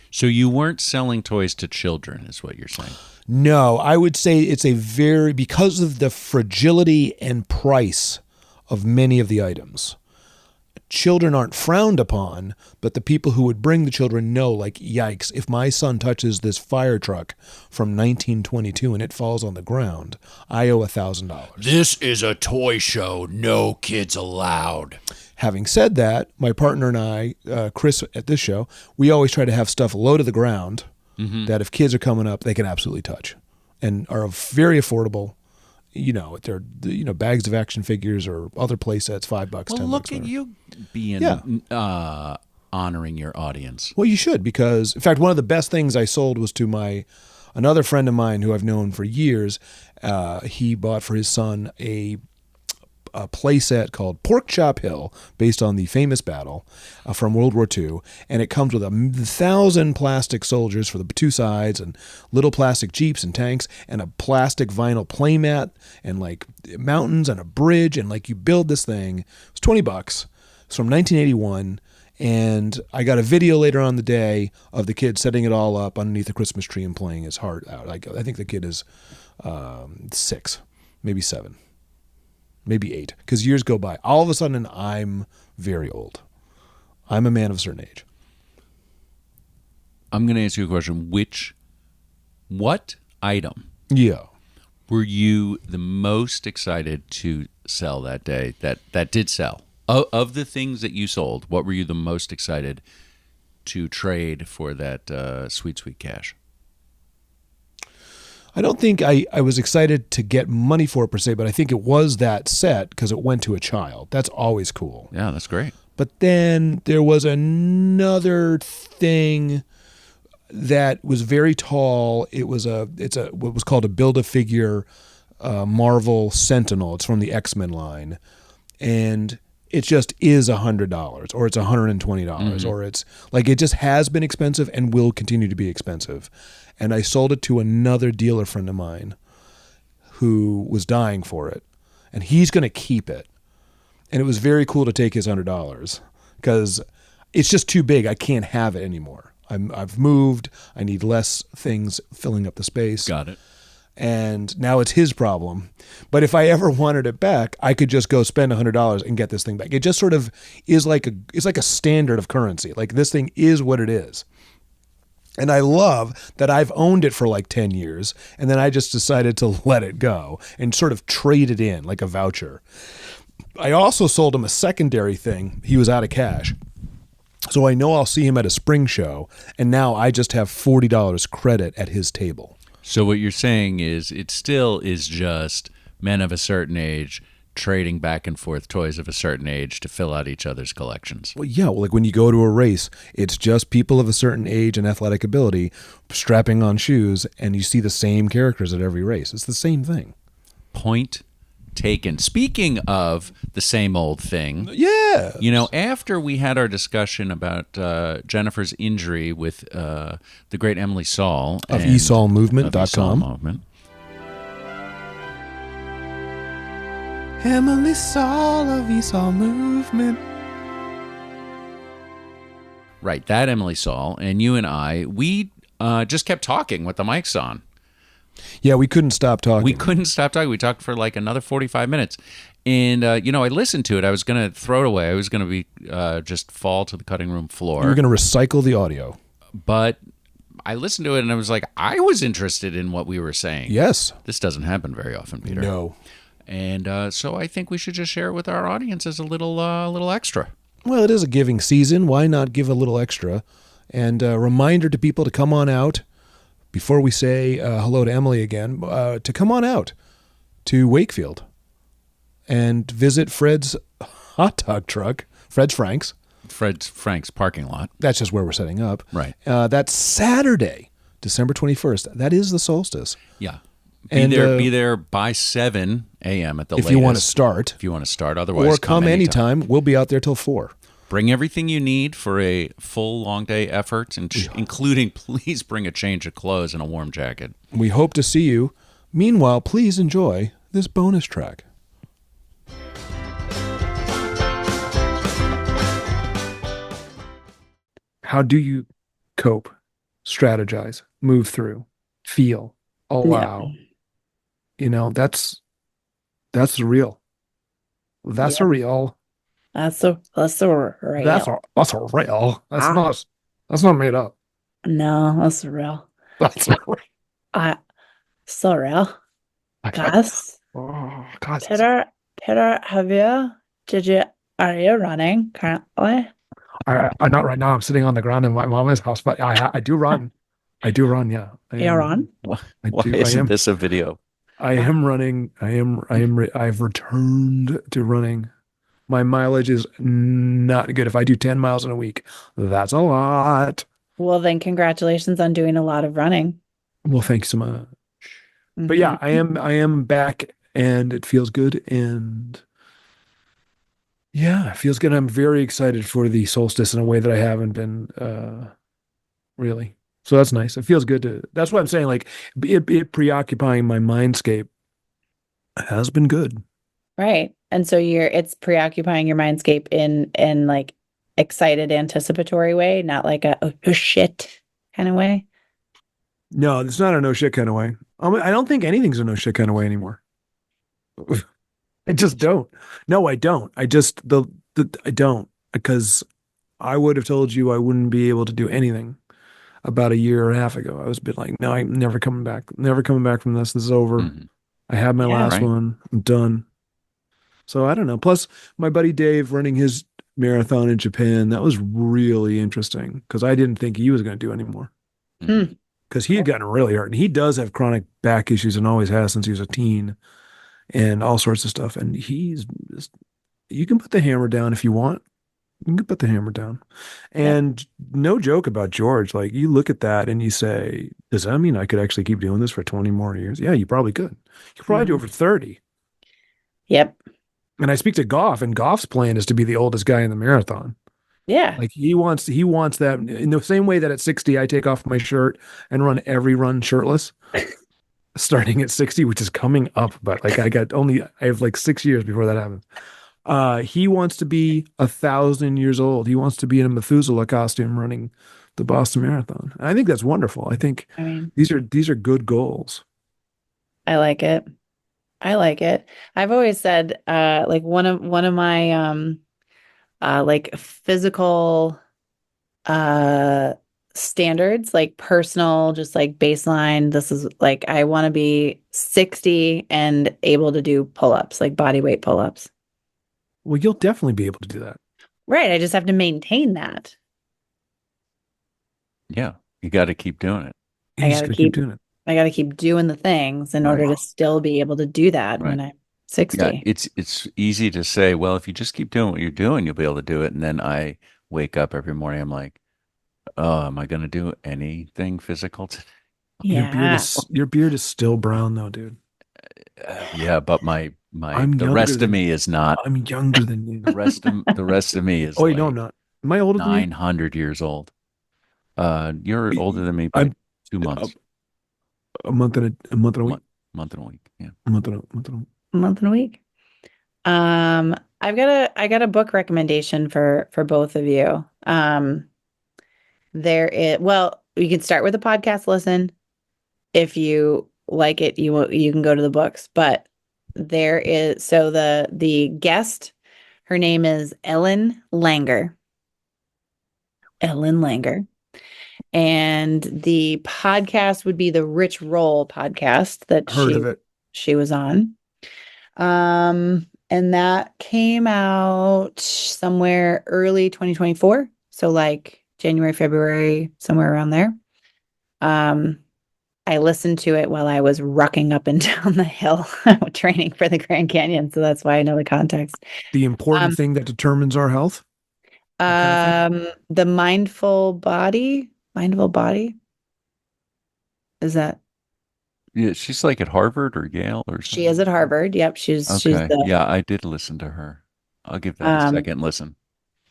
Speaker 4: So you weren't selling toys to children, is what you're saying?
Speaker 8: No, I would say it's because of the fragility and price of many of the items. Children aren't frowned upon, but the people who would bring the children know, like, yikes, if my son touches this fire truck from 1922 and it falls on the ground, I owe $1,000.
Speaker 4: This is a toy show. No kids allowed.
Speaker 8: Having said that, my partner and I, Chris, at this show, we always try to have stuff low to the ground that if kids are coming up, they can absolutely touch and are very affordable. You know, they're bags of action figures or other play sets, $5, $10.
Speaker 4: Well, look at you being honoring your audience.
Speaker 8: Well, you should, because in fact, one of the best things I sold was to another friend of mine who I've known for years. He bought for his son a play set called Pork Chop Hill, based on the famous battle from World War II. And it comes with 1,000 plastic soldiers for the two sides and little plastic jeeps and tanks and a plastic vinyl playmat and like mountains and a bridge. And like you build this thing. It's $20. It's from 1981. And I got a video later on the day of the kid setting it all up underneath the Christmas tree and playing his heart out. I think the kid is 6, maybe 7. Maybe 8, because years go by. All of a sudden, I'm very old. I'm a man of a certain age.
Speaker 4: I'm going to ask you a question. What item were you the most excited to sell that day that did sell? Of the things that you sold, what were you the most excited to trade for that sweet, sweet cash?
Speaker 8: I don't think I was excited to get money for it per se, but I think it was that set because it went to a child. That's always cool.
Speaker 4: Yeah, that's great.
Speaker 8: But then there was another thing that was very tall. It's what was called a Build-A-Figure Marvel Sentinel. It's from the X-Men line. And it just is $100 or it's $120 or it's like, it just has been expensive and will continue to be expensive. And I sold it to another dealer friend of mine who was dying for it, and he's going to keep it. And it was very cool to take his $100 because it's just too big. I can't have it anymore. I've moved. I need less things filling up the space.
Speaker 4: Got it.
Speaker 8: and now it's his problem. But if I ever wanted it back, I could just go spend $100 and get this thing back. It just sort of is it's like a standard of currency. Like this thing is what it is. And I love that I've owned it for like 10 years, and then I just decided to let it go and sort of trade it in like a voucher. I also sold him a secondary thing. He was out of cash. So I know I'll see him at a spring show, and now I just have $40 credit at his table.
Speaker 4: So what you're saying is it still is just men of a certain age trading back and forth toys of a certain age to fill out each other's collections.
Speaker 8: Well, yeah, like when you go to a race, it's just people of a certain age and athletic ability strapping on shoes, and you see the same characters at every race. It's the same thing.
Speaker 4: Point taken. Speaking of the same old thing,
Speaker 8: yeah.
Speaker 4: After we had our discussion about Jennifer's injury with the great Emily Saul
Speaker 8: of eSaulMovement.com.
Speaker 4: Movement.
Speaker 9: Emily Saul of Esau Movement.
Speaker 4: Right, that Emily Saul, and you and I, we just kept talking with the mics on.
Speaker 8: Yeah, we couldn't stop talking.
Speaker 4: We talked for like another 45 minutes. And, I listened to it. I was going to throw it away. I was going to be just fall to the cutting room floor.
Speaker 8: You were going to recycle the audio.
Speaker 4: But I listened to it, and I was like, I was interested in what we were saying.
Speaker 8: Yes.
Speaker 4: This doesn't happen very often, Peter.
Speaker 8: No.
Speaker 4: And so I think we should just share it with our audience as a little extra.
Speaker 8: Well, it is a giving season. Why not give a little extra? And a reminder to people to come on out before we say hello to Emily again, to come on out to Wakefield and visit Fred's hot dog truck, Fred's Frank's
Speaker 4: parking lot.
Speaker 8: That's just where we're setting up.
Speaker 4: Right.
Speaker 8: That's Saturday, December 21st. That is the solstice.
Speaker 4: Yeah. Be there by 7 a.m. at the latest.
Speaker 8: If you want to start.
Speaker 4: Otherwise,
Speaker 8: or come anytime. We'll be out there till 4.
Speaker 4: Bring everything you need for a full long day effort, including please bring a change of clothes and a warm jacket.
Speaker 8: We hope to see you. Meanwhile, please enjoy this bonus track. How do you cope, strategize, move through, feel, allow?
Speaker 11: Yeah.
Speaker 8: That's the real. That's a real.
Speaker 11: That's a real.
Speaker 8: That's a real. That's not made up.
Speaker 11: No, that's real.
Speaker 8: That's real.
Speaker 11: So real. Guys.
Speaker 8: Oh, God.
Speaker 11: Peter, are you running currently?
Speaker 8: I'm not right now. I'm sitting on the ground in my mama's house, but I do run. Yeah.
Speaker 11: You're on?
Speaker 4: Why isn't this a video?
Speaker 8: I am running. I've returned to running. My mileage is not good. If I do 10 miles in a week, that's a lot.
Speaker 11: Well, then congratulations on doing a lot of running.
Speaker 8: Well, thanks so much. Mm-hmm. But yeah, I am back, and it feels good. And yeah, it feels good. I'm very excited for the solstice in a way that I haven't been really. So that's nice. It feels good that's what I'm saying. Like it preoccupying my mindscape has been good.
Speaker 11: Right. And so it's preoccupying your mindscape in like excited anticipatory way, not like a oh shit kind of way.
Speaker 8: No, it's not a no shit kind of way. I don't think anything's a no shit kind of way anymore. I just don't. No, I don't. I just I don't, because I would have told you I wouldn't be able to do anything about a year and a half ago. I was a bit like, no, I'm never coming back. Never coming back from this. This is over. Mm-hmm. I had my last one. I'm done. So I don't know. Plus, my buddy Dave running his marathon in Japan, that was really interesting because I didn't think he was going to do anymore. Because he had gotten really hurt. And he does have chronic back issues and always has since he was a teen and all sorts of stuff. And you can put the hammer down if you want. You can put the hammer down. And no joke about George. Like, you look at that and you say, does that mean I could actually keep doing this for 20 more years? Yeah, you probably could. You could probably do it for 30.
Speaker 11: Yep.
Speaker 8: And I speak to Goff, and Goff's plan is to be the oldest guy in the marathon.
Speaker 11: Yeah.
Speaker 8: Like he wants that in the same way that at 60, I take off my shirt and run every run shirtless. Starting at 60, which is coming up, but like I have like 6 years before that happens. He wants to be 1,000 years old. He wants to be in a Methuselah costume running the Boston Marathon. And I think that's wonderful. I think these are good goals.
Speaker 11: I like it. I like it. I've always said, like one of my like physical uh standards, like personal, just like baseline. This is like I want to be 60 and able to do pull-ups, like body weight pull-ups.
Speaker 8: Well, you'll definitely be able to do that.
Speaker 11: Right. I just have to maintain that.
Speaker 4: Yeah, you got to keep doing it.
Speaker 8: You just gotta keep doing it.
Speaker 11: I got to keep doing the things in
Speaker 4: Right.
Speaker 11: order to still be able to do that when
Speaker 4: Right.
Speaker 11: I'm 60.
Speaker 4: Yeah, it's easy to say, well, if you just keep doing what you're doing, you'll be able to do it. And then I wake up every morning, I'm like, oh, am I going to do anything physical today?
Speaker 11: Yeah.
Speaker 8: Your beard is still brown though, dude.
Speaker 4: Yeah, but the rest of me is not.
Speaker 8: I'm younger than you.
Speaker 4: The rest of me is
Speaker 8: Oh, wait,
Speaker 4: like
Speaker 8: no, I'm not. Am I older than you?
Speaker 4: 900 years old. You're older than me by
Speaker 8: I'm
Speaker 4: 2 months.
Speaker 8: a month and a week.
Speaker 4: Month and a week. Yeah.
Speaker 8: A month and a week.
Speaker 11: A month and a week. I got a book recommendation for both of you. Well, you can start with a podcast listen. If you like it, you can go to the books. But there is the guest, her name is Ellen Langer. Ellen Langer. And the podcast would be the Rich Roll podcast that
Speaker 8: Heard of it.
Speaker 11: she was on. And that came out somewhere early 2024. So like January, February, somewhere around there. I listened to it while I was rucking up and down the hill training for the Grand Canyon. So that's why I know the context.
Speaker 8: The important thing that determines our health.
Speaker 11: The mindful body. Is that?
Speaker 4: Yeah, she's like at Harvard or Yale or something.
Speaker 11: She is at Harvard. Yep. She's
Speaker 4: Okay. Yeah, I did listen to her. I'll give that a second listen.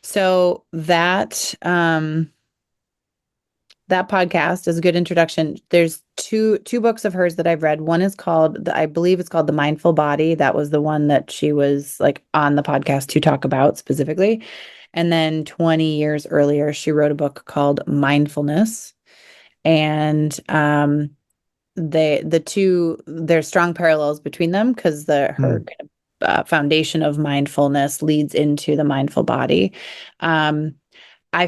Speaker 11: So that that podcast is a good introduction. There's two books of hers that I've read. One is called, I believe it's called The Mindful Body. That was the one that she was like on the podcast to talk about specifically. And then 20 years earlier, she wrote a book called Mindfulness. And there's strong parallels between them because her foundation of mindfulness leads into the mindful body. I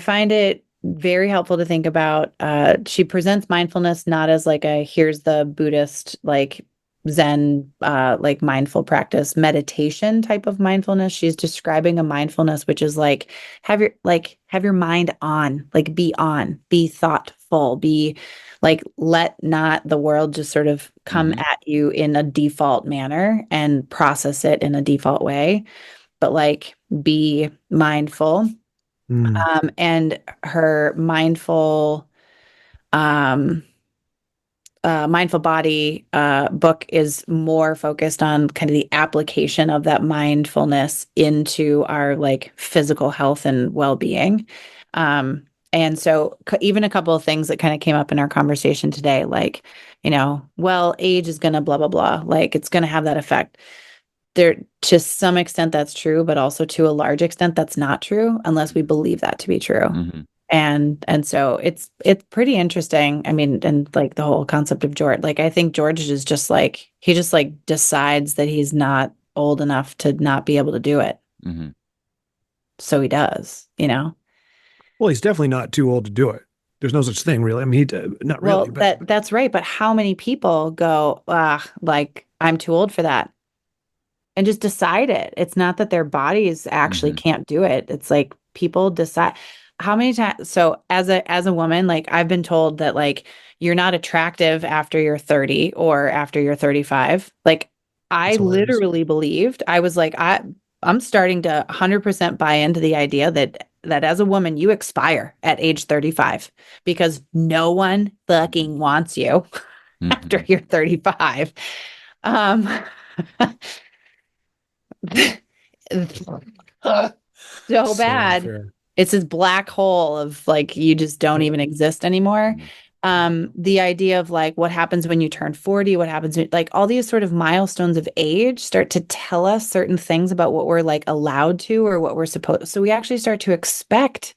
Speaker 11: find it very helpful to think about. She presents mindfulness not as like here's the Buddhist like Zen like mindful practice meditation type of mindfulness. She's describing a mindfulness which is like have your mind on, like be thoughtful, be like let not the world just sort of come at you in a default manner and process it in a default way, but like be mindful. And her mindful body book is more focused on kind of the application of that mindfulness into our like physical health and well-being. And so even a couple of things that kind of came up in our conversation today, like, well, age is going to blah, blah, blah, like it's going to have that effect. There, to some extent that's true, but also to a large extent that's not true unless we believe that to be true. And so it's pretty interesting. I mean, and like the whole concept of George, like I think George is just like he just like decides that he's not old enough to not be able to do it. So he does,
Speaker 8: Well, he's definitely not too old to do it. There's no such thing, really. I mean, not really.
Speaker 11: Well, that's right. But how many people go, like I'm too old for that? And just decide it. It's not that their bodies actually can't do it. It's like people decide how many times. So as a woman, like I've been told that like you're not attractive after you're 30 or after you're 35. Like I literally believed, I was like, I'm starting to 100% buy into the idea that as a woman, you expire at age 35 because no one fucking wants you after you're 35. So bad. Unfair. It's this black hole of like you just don't even exist anymore. The idea of like what happens when you turn 40, what happens when, like all these sort of milestones of age start to tell us certain things about what we're like allowed to or what we're supposed. So we actually start to expect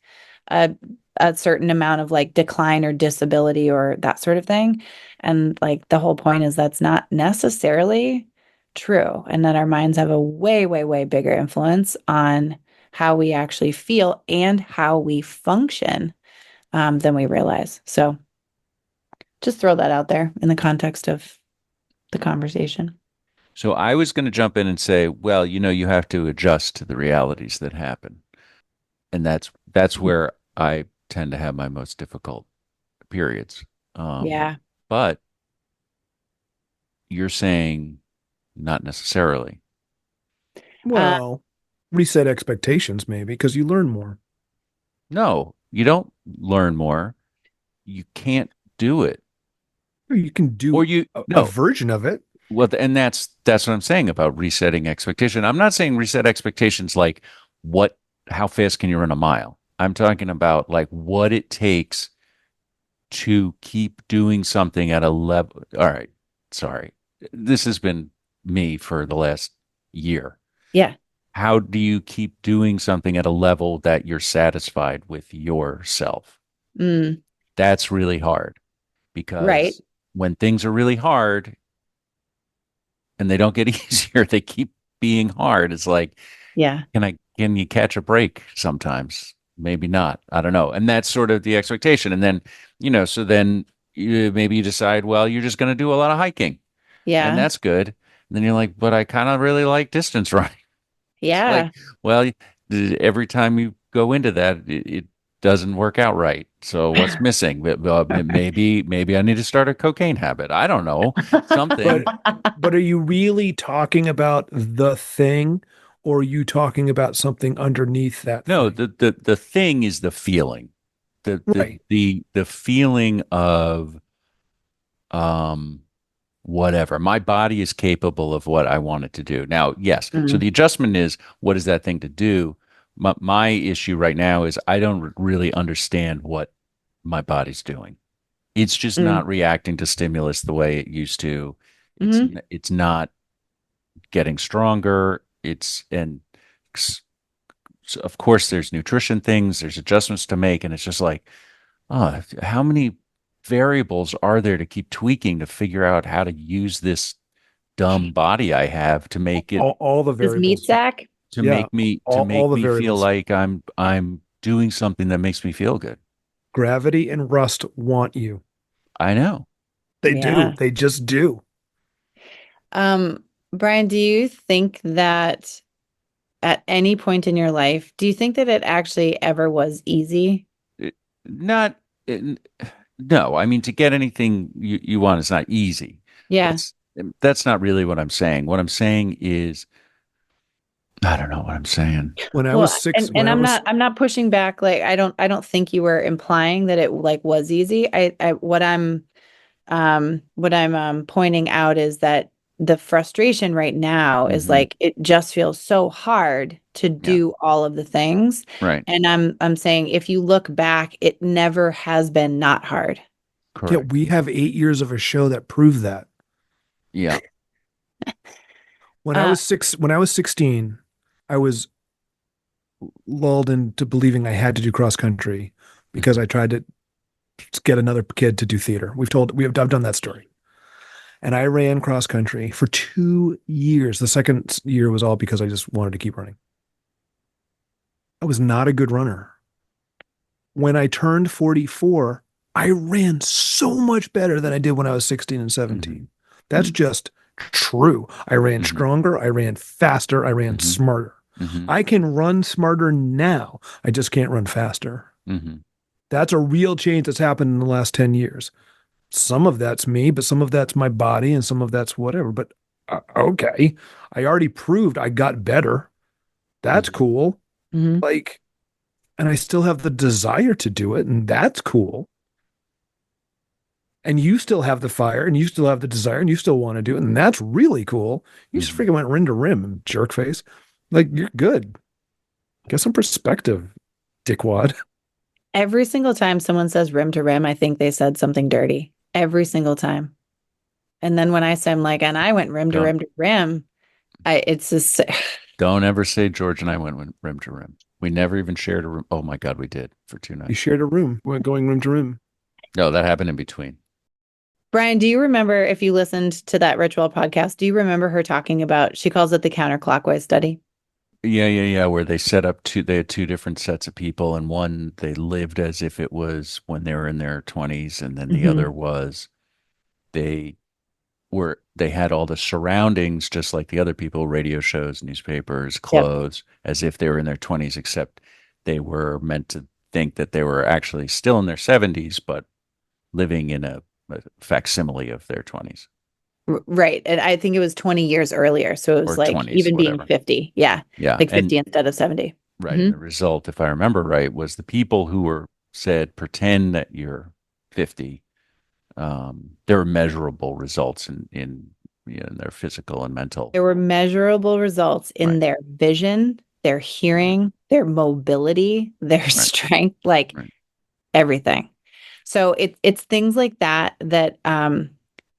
Speaker 11: a a certain amount of like decline or disability or that sort of thing. And like the whole point is that's not necessarily true, and that our minds have a way, way, way bigger influence on how we actually feel and how we function than we realize. So just throw that out there in the context of the conversation.
Speaker 4: So I was going to jump in and say, well, you have to adjust to the realities that happen. And that's where I tend to have my most difficult periods.
Speaker 11: Yeah.
Speaker 4: But you're saying not necessarily.
Speaker 8: Well, reset expectations maybe because you learn more.
Speaker 4: No, you don't learn more. You can't do it.
Speaker 8: You can do a version of it.
Speaker 4: Well, and that's what I'm saying about resetting expectation. I'm not saying reset expectations like how fast can you run a mile? I'm talking about like what it takes to keep doing something at a level. All right. Sorry. This has been me for the last year.
Speaker 11: Yeah.
Speaker 4: How do you keep doing something at a level that you're satisfied with yourself? That's really hard because when things are really hard and they don't get easier, they keep being hard. It's like, can you catch a break sometimes? Maybe not. I don't know. And that's sort of the expectation. And then, so then maybe you decide, well, you're just going to do a lot of hiking.
Speaker 11: Yeah.
Speaker 4: And that's good. And then you're like, but I kind of really like distance running.
Speaker 11: Yeah.
Speaker 4: Like, well, every time you go into that, it doesn't work out right. So what's missing? Maybe I need to start a cocaine habit. I don't know. Something.
Speaker 8: But are you really talking about the thing, or are you talking about something underneath that?
Speaker 4: No, the thing is the feeling. The feeling of whatever. My body is capable of what I want it to do. Now, yes. So the adjustment is, what is that thing to do? My issue right now is I don't really understand what my body's doing. It's just not reacting to stimulus the way it used to. It's not getting stronger. So of course there's nutrition things, there's adjustments to make, and it's just like, how many variables are there to keep tweaking to figure out how to use this dumb body I have to make it
Speaker 8: all the variables.
Speaker 11: His meat sack?
Speaker 4: To make me feel like I'm doing something that makes me feel good.
Speaker 8: Gravity and rust want you.
Speaker 4: I know.
Speaker 8: They do. They just do.
Speaker 11: Bryan, do you think that at any point in your life, do you think that it actually ever was easy?
Speaker 4: No. I mean, to get anything you want is not easy.
Speaker 11: Yeah.
Speaker 4: That's not really what I'm saying. What I'm saying is, I don't know what I'm saying.
Speaker 8: When I was 6,
Speaker 11: and I'm not pushing back. Like I don't think you were implying that it like was easy. What I'm pointing out is that the frustration right now is like it just feels so hard to do all of the things.
Speaker 4: Right.
Speaker 11: And I'm saying if you look back, it never has been not hard.
Speaker 4: Correct.
Speaker 8: Yeah, we have 8 years of a show that prove that.
Speaker 4: Yeah.
Speaker 8: When I was 16, I was lulled into believing I had to do cross country because I tried to get another kid to do theater. I've done that story. And I ran cross country for 2 years. The second year was all because I just wanted to keep running. I was not a good runner. When I turned 44, I ran so much better than I did when I was 16 and 17. That's just true. I ran stronger. I ran faster. I ran smarter. I can run smarter now. I just can't run faster. That's a real change that's happened in the last 10 years. Some of that's me, but some of that's my body and some of that's whatever. But okay, I already proved I got better. That's cool. Like, and I still have the desire to do it, and that's cool. And you still have the fire, and you still have the desire, and you still want to do it, and that's really cool. You just freaking went rim to rim, jerk face. Like, you're good. Get some perspective, dickwad.
Speaker 11: Every single time someone says rim to rim, I think they said something dirty. Every single time. And then when I say, I'm like, and I went rim to rim to rim, it's just.
Speaker 4: Don't ever say George and I went rim to rim. We never even shared a room. Oh my God, we did for 2
Speaker 8: You
Speaker 4: nights.
Speaker 8: shared a room. We're going room to room.
Speaker 4: No, that happened in between.
Speaker 11: Bryan, do you remember, if you listened to that ritual podcast, do you remember her talking about, she calls it the counterclockwise study?
Speaker 4: Yeah. Where they they had 2 different sets of people, and one they lived as if it was when they were in their 20s, and then the
Speaker 11: Mhm.
Speaker 4: other was they they had all the surroundings just like the other people, radio shows, newspapers,
Speaker 11: Yep.
Speaker 4: clothes, as if they were in their 20s, except they were meant to think that they were actually still in their 70s, but living in a facsimile of their 20s
Speaker 11: Right. And I think it was 20 years earlier. So it was
Speaker 4: or
Speaker 11: like
Speaker 4: 20s,
Speaker 11: even being
Speaker 4: whatever.
Speaker 11: 50. Yeah.
Speaker 4: Yeah.
Speaker 11: Like
Speaker 4: And
Speaker 11: 50 instead of 70.
Speaker 4: right.
Speaker 11: Mhm.
Speaker 4: And the result, if I remember right, was the people who were said, pretend that you're 50. There were measurable results in their physical and mental.
Speaker 11: There were measurable results in
Speaker 4: Right.
Speaker 11: their vision, their hearing, their mobility, their strength, like
Speaker 4: Right.
Speaker 11: everything. So it's things like that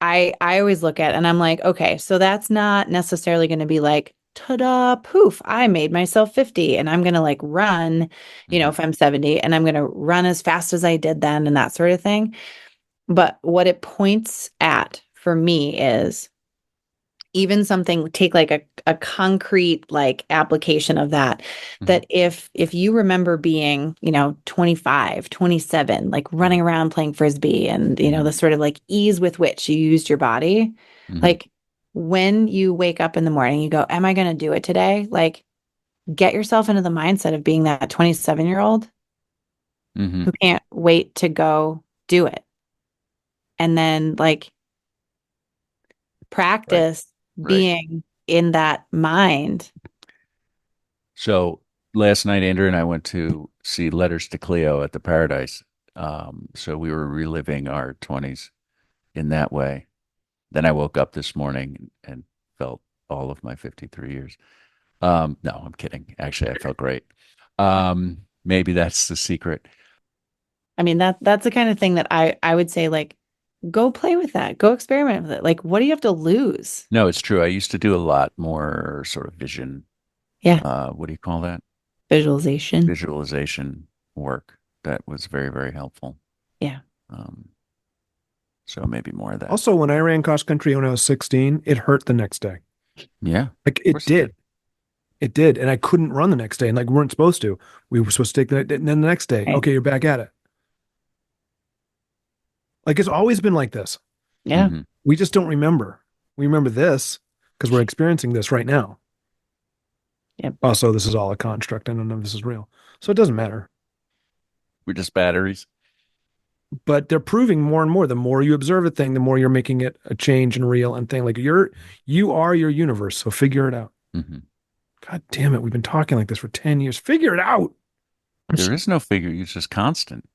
Speaker 11: I always look at and I'm like, okay, so that's not necessarily going to be like, ta-da, poof, I made myself 50 and I'm going to like run, if I'm 70 and I'm going to run as fast as I did then and that sort of thing. But what it points at for me is even something, take like a concrete like application of that, that if you remember being 25, 27, like running around playing frisbee and the sort of like ease with which you used your body, like when you wake up in the morning you go, am I going to do it today? Like get yourself into the mindset of being that 27-year-old who can't wait to go do it, and then like practice being in that mind.
Speaker 4: So last night, Andrew and I went to see Letters to Cleo at the Paradise. So we were reliving our 20s in that way. Then I woke up this morning and felt all of my 53 years. No, I'm kidding. Actually, I felt great. Maybe that's the secret.
Speaker 11: I mean, that's the kind of thing that I would say, like, go play with that. Go experiment with it. Like, what do you have to lose?
Speaker 4: No, it's true. I used to do a lot more sort of vision.
Speaker 11: Yeah.
Speaker 4: What do you call that?
Speaker 11: Visualization.
Speaker 4: Visualization work. That was very, very helpful.
Speaker 11: Yeah.
Speaker 4: So maybe more of that.
Speaker 8: Also, when I ran cross country when I was 16, it hurt the next day.
Speaker 4: Yeah.
Speaker 8: Like it did. It did. And I couldn't run the next day. And like we weren't supposed to. We were supposed to take that. And then the next day, okay, you're back at it. Like it's always been like this.
Speaker 11: Yeah.
Speaker 8: We just don't remember. We remember this because we're experiencing this right now.
Speaker 11: Yep.
Speaker 8: Also, this is all a construct. I don't know if this is real. So it doesn't matter.
Speaker 4: We're just batteries.
Speaker 8: But they're proving more and more. The more you observe a thing, the more you're making it a change and real and thing. Like you are your universe. So figure it out. God damn it. We've been talking like this for 10 years. Figure it out.
Speaker 4: There is no figure. It's just constant.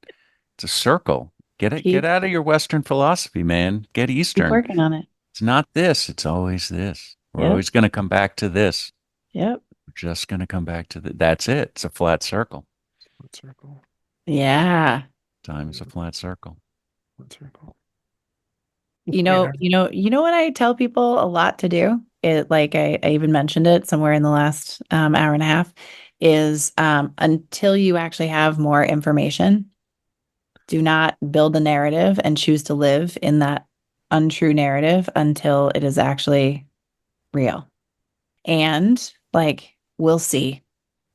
Speaker 4: It's a circle. Get out of your Western philosophy, man. Get Eastern.
Speaker 11: Keep working on it.
Speaker 4: It's not this. It's always this. We're
Speaker 11: Yep.
Speaker 4: always going to come back to this.
Speaker 11: Yep.
Speaker 4: We're just going to come back to that's it. It's a flat circle.
Speaker 8: Flat circle.
Speaker 11: Yeah.
Speaker 4: Time is a flat circle.
Speaker 8: Flat circle.
Speaker 11: You know what I tell people a lot to do? It, like I even mentioned it somewhere in the last hour and a half, is until you actually have more information, do not build a narrative and choose to live in that untrue narrative until it is actually real. And like, we'll see.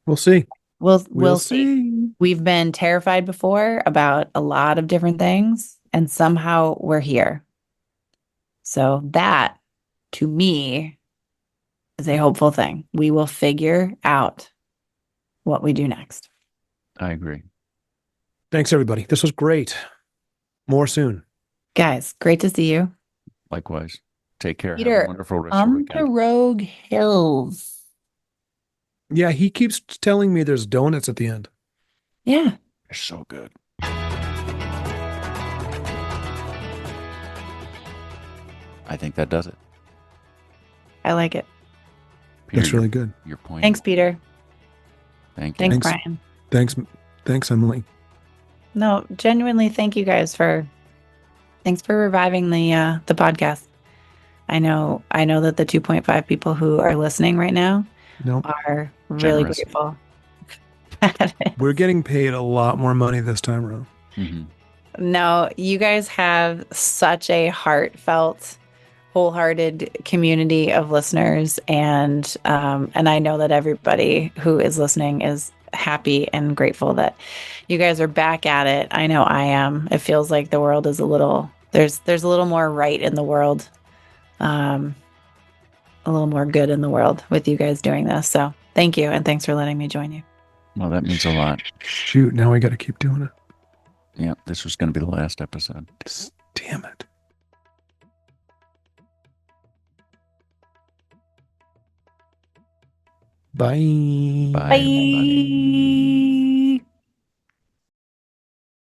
Speaker 8: We'll see.
Speaker 11: We'll see. We've been terrified before about a lot of different things, and somehow we're here. So that, to me, is a hopeful thing. We will figure out what we do next.
Speaker 4: I agree.
Speaker 8: Thanks, everybody. This was great. More soon.
Speaker 11: Guys, great to see you.
Speaker 4: Likewise. Take care.
Speaker 11: Peter,
Speaker 4: Have a wonderful rest of your weekend.
Speaker 11: the Rogue Hills.
Speaker 8: Yeah, he keeps telling me there's donuts at the end.
Speaker 11: Yeah.
Speaker 4: They're so good. I think that does it.
Speaker 11: I like it.
Speaker 4: Peter,
Speaker 8: That's really good.
Speaker 4: Your point.
Speaker 11: Thanks, Peter.
Speaker 4: Thank you.
Speaker 11: Thanks, Bryan.
Speaker 8: Thanks, Emily.
Speaker 11: No, genuinely, thank you guys thanks for reviving the podcast. I know that the 2.5 people who are listening right now are really
Speaker 4: Generous.
Speaker 11: grateful. at it.
Speaker 9: We're getting paid a lot more money this time around.
Speaker 4: Mhm.
Speaker 11: No, you guys have such a heartfelt, wholehearted community of listeners, and I know that everybody who is listening is happy and grateful that you guys are back at it. I know I am. It feels like the world is there's a little more right in the world, a little more good in the world with you guys doing this. So thank you, and thanks for letting me join you.
Speaker 4: Well, that means a lot.
Speaker 9: Shoot, now we got to keep doing it.
Speaker 4: Yeah, this was going to be the last episode.
Speaker 9: Damn it. Bye.
Speaker 4: Bye,
Speaker 11: Bye.
Speaker 4: everybody.